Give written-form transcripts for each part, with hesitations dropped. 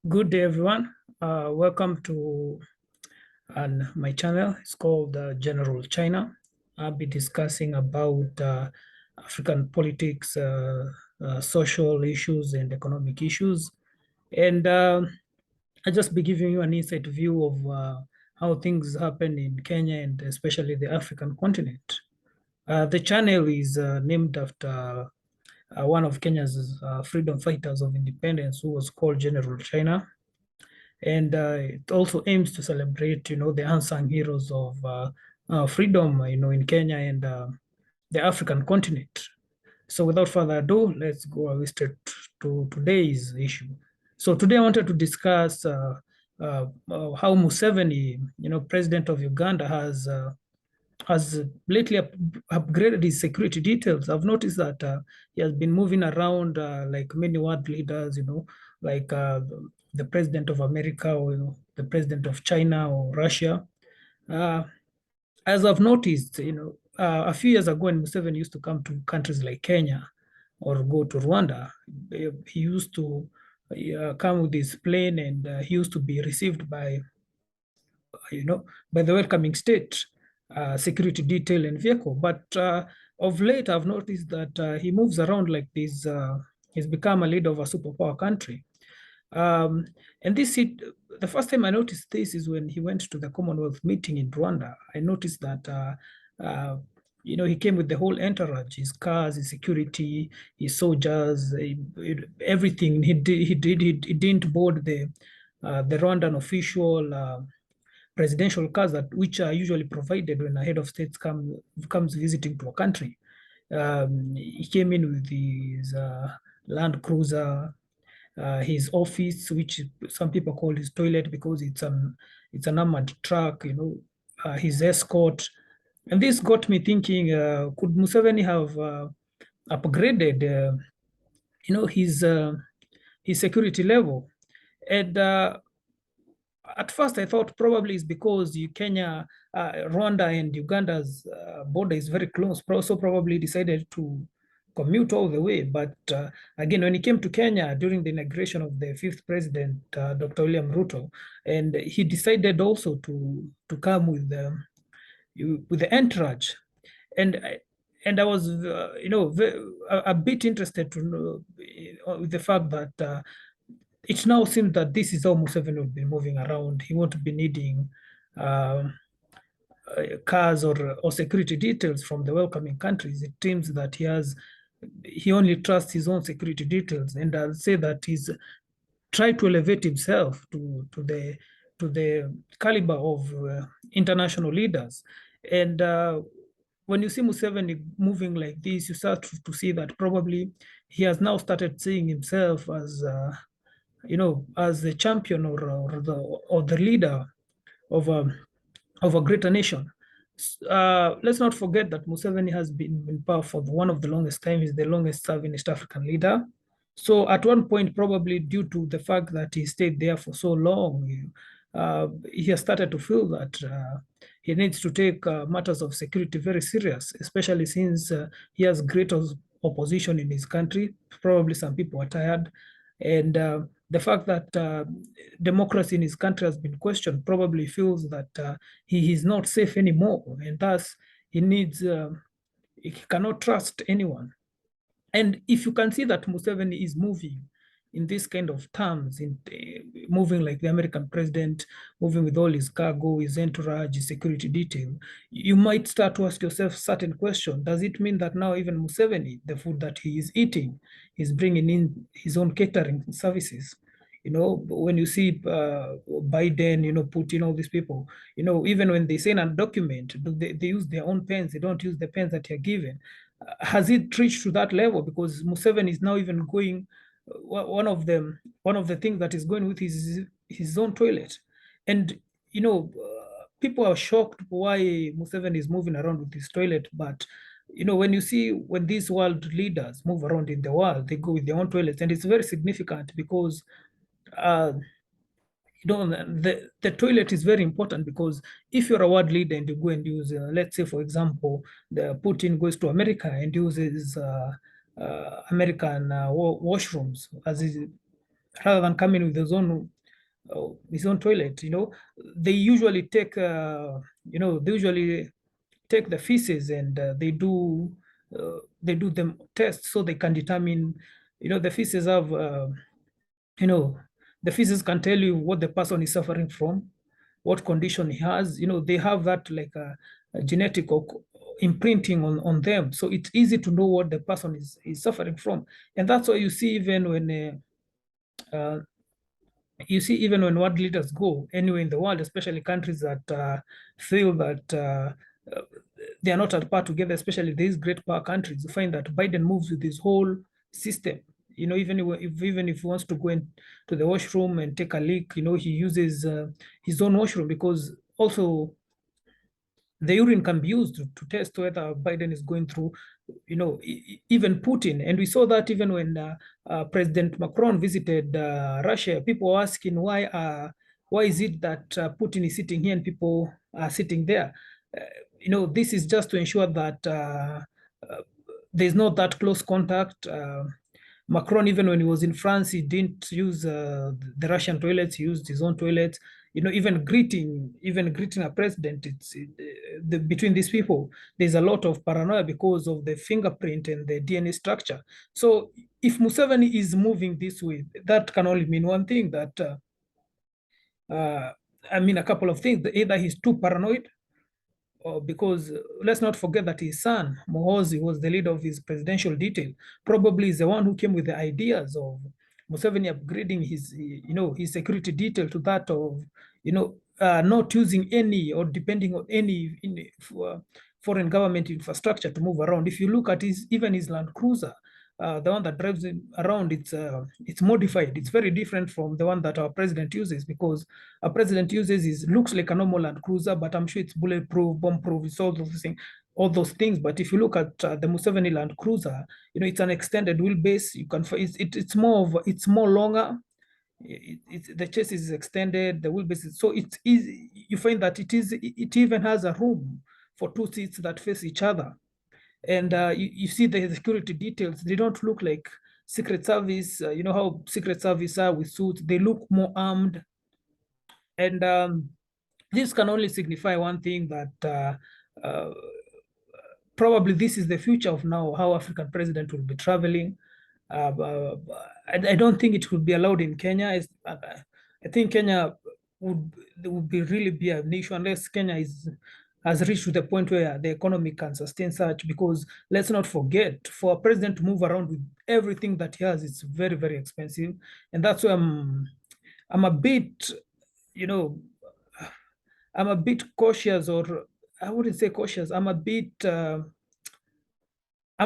Good day, everyone. Welcome to my channel. It's called General China. I'll be discussing about African politics, social issues, and economic issues. And I'll just be giving you an insight view of how things happen in Kenya and especially the African continent. The channel is named after one of Kenya's freedom fighters of independence who was called General China. And it also aims to celebrate, the unsung heroes of freedom, in Kenya and the African continent. So without further ado, let's go straight to today's issue. So today I wanted to discuss how Museveni, president of Uganda, has lately upgraded his security details. I've noticed that he has been moving around like many world leaders, like the president of America or the president of China or Russia. Uh, as I've noticed, a few years ago when Museveni used to come to countries like Kenya or go to Rwanda, he used to come with his plane and he used to be received by the welcoming state, security detail and vehicle. But of late, I've noticed that he moves around like this. He's become a leader of a superpower country. Um, and the first time I noticed this is when he went to the Commonwealth meeting in Rwanda. I noticed that, he came with the whole entourage, his cars, his security, his soldiers, everything. He didn't board the Rwandan official presidential cars which are usually provided when a head of state comes visiting to a country. He came in with his Land Cruiser, his office, which some people call his toilet because it's an armored truck, his escort. And this got me thinking, could Museveni have upgraded, his security level? And at first, I thought probably it's because Kenya, Rwanda, and Uganda's border is very close. So probably decided to commute all the way. But again, when he came to Kenya during the inauguration of the fifth president, Dr. William Ruto, and he decided also to come with the entourage, and I was, a bit interested to know with the fact that. It now seems that this is how Museveni will be moving around. He won't be needing um, cars or security details from the welcoming countries. It seems that he only trusts his own security details, and I'll say that he's tried to elevate himself to the caliber of international leaders. And when you see Museveni moving like this, you start to see that probably he has now started seeing himself as the champion or the leader of a greater nation. Let's not forget that Museveni has been in power for one of the longest time. He's the longest serving East African leader. So at one point, probably due to the fact that he stayed there for so long, he has started to feel that he needs to take matters of security very serious, especially since he has great opposition in his country. Probably some people are tired. And the fact that democracy in his country has been questioned probably feels that he is not safe anymore, and thus he cannot trust anyone. And if you can see that Museveni is moving in this kind of terms, moving like the American president, moving with all his cargo, his entourage, his security detail, you might start to ask yourself certain question. Does it mean that now even Museveni, the food that he is eating, is bringing in his own catering services? When you see Biden, Putin, all these people, even when they sign a document, they use their own pens. They don't use the pens that you're given. Has it reached to that level? Because Museveni is now even going, one of the things that is going with his own toilet. And, people are shocked why Museveni is moving around with his toilet. But, when these world leaders move around in the world, they go with their own toilets. And it's very significant because uh, the toilet is very important, because if you're a world leader and you go and use, let's say, for example, the Putin goes to America and uses American washrooms rather than coming with his own his own toilet. They usually take they usually take the feces, and they do them tests so they can determine. The feces have you know the feces can tell you what the person is suffering from, what condition he has. They have that like a genetic or imprinting on them, so it's easy to know what the person is suffering from. And that's why uh, you see even when world leaders go anywhere in the world, especially countries that feel that uh, they are not at par together, especially these great power countries, you find that Biden moves with his whole system. Even if he wants to go to the washroom and take a leak, he uses his own washroom, because also the urine can be used to test whether Biden is going through, even Putin. And we saw that even when President Macron visited Russia, people were asking why is it that Putin is sitting here and people are sitting there? Uh, this is just to ensure that uh, there's not that close contact. Macron, even when he was in France, he didn't use the Russian toilets. He used his own toilets. Even greeting a president, between these people, there's a lot of paranoia because of the fingerprint and the DNA structure. So if Museveni is moving this way, that can only mean one thing, that a couple of things. Either he's too paranoid, because let's not forget that his son, Mohozi, was the leader of his presidential detail. Probably is the one who came with the ideas of Museveni upgrading his security detail to that of, not using any or depending on any foreign government infrastructure to move around. If you look at even his Land Cruiser, the one that drives him around, it's modified. It's very different from the one that our president uses, because our president uses looks like a normal Land Cruiser, but I'm sure it's bulletproof, bomb-proof, it's all those things. But if you look at the Museveni Land Cruiser, it's an extended wheelbase. It's more longer. The chassis is extended, the wheelbase so it's easy. You find that it even has a room for two seats that face each other. And you see the security details, they don't look like Secret Service. You know how Secret Service are with suits, they look more armed. And this can only signify one thing, that probably this is the future of now, how African president will be traveling. I don't think it would be allowed in Kenya. I think Kenya would be really be an issue unless Kenya has reached to the point where the economy can sustain such. Because let's not forget, for a president to move around with everything that he has, it's very, very expensive. And that's why I'm a bit, you know, I'm a bit cautious, or I wouldn't say cautious. I'm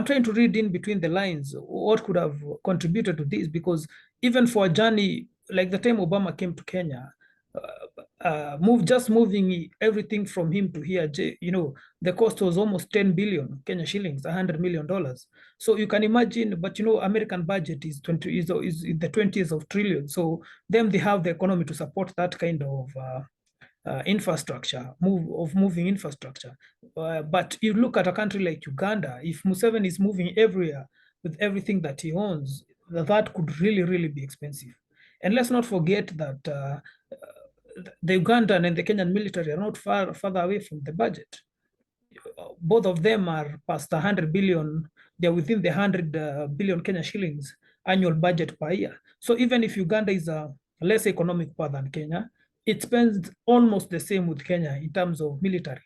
trying to read in between the lines what could have contributed to this, because even for a journey like the time Obama came to Kenya, moving everything from him to here, the cost was almost 10 billion Kenya shillings, $100 million. So you can imagine, but American budget is in the 20s of trillions. So them, they have the economy to support that kind of infrastructure, moving infrastructure. But you look at a country like Uganda, if Museveni is moving everywhere with everything that he owns, that could really, really be expensive. And let's not forget that the Ugandan and the Kenyan military are not further away from the budget. Both of them are past 100 billion. They're within the 100 billion Kenya shillings annual budget per year. So even if Uganda is a less economic power than Kenya, it spends almost the same with Kenya in terms of military.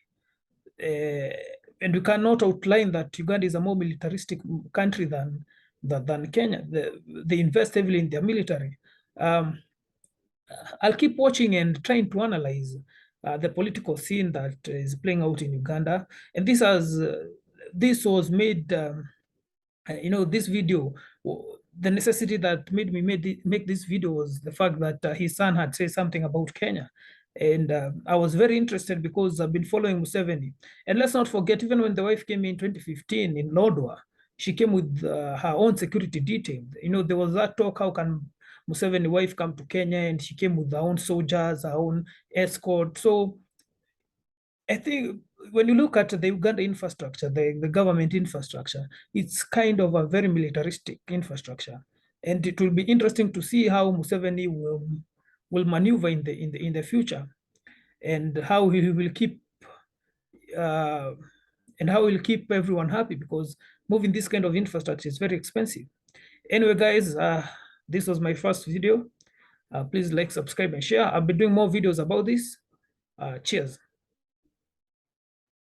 And we cannot outline that Uganda is a more militaristic country than Kenya. They invest heavily in their military. I'll keep watching and trying to analyze the political scene that is playing out in Uganda. And this was made, this video, the necessity that made me make this video was the fact that his son had said something about Kenya. And I was very interested because I've been following Museveni. And let's not forget, even when the wife came in 2015 in Lodwar, she came with her own security detail. There was that talk, how can Museveni wife come to Kenya, and she came with her own soldiers, her own escort. So I think when you look at the Uganda infrastructure, the government infrastructure, it's kind of a very militaristic infrastructure. And it will be interesting to see how Museveni will maneuver in the future, and how he will keep uh, and how he'll keep everyone happy, because moving this kind of infrastructure is very expensive. Anyway, guys, this was my first video. Please like, subscribe, and share. I'll be doing more videos about this. Cheers.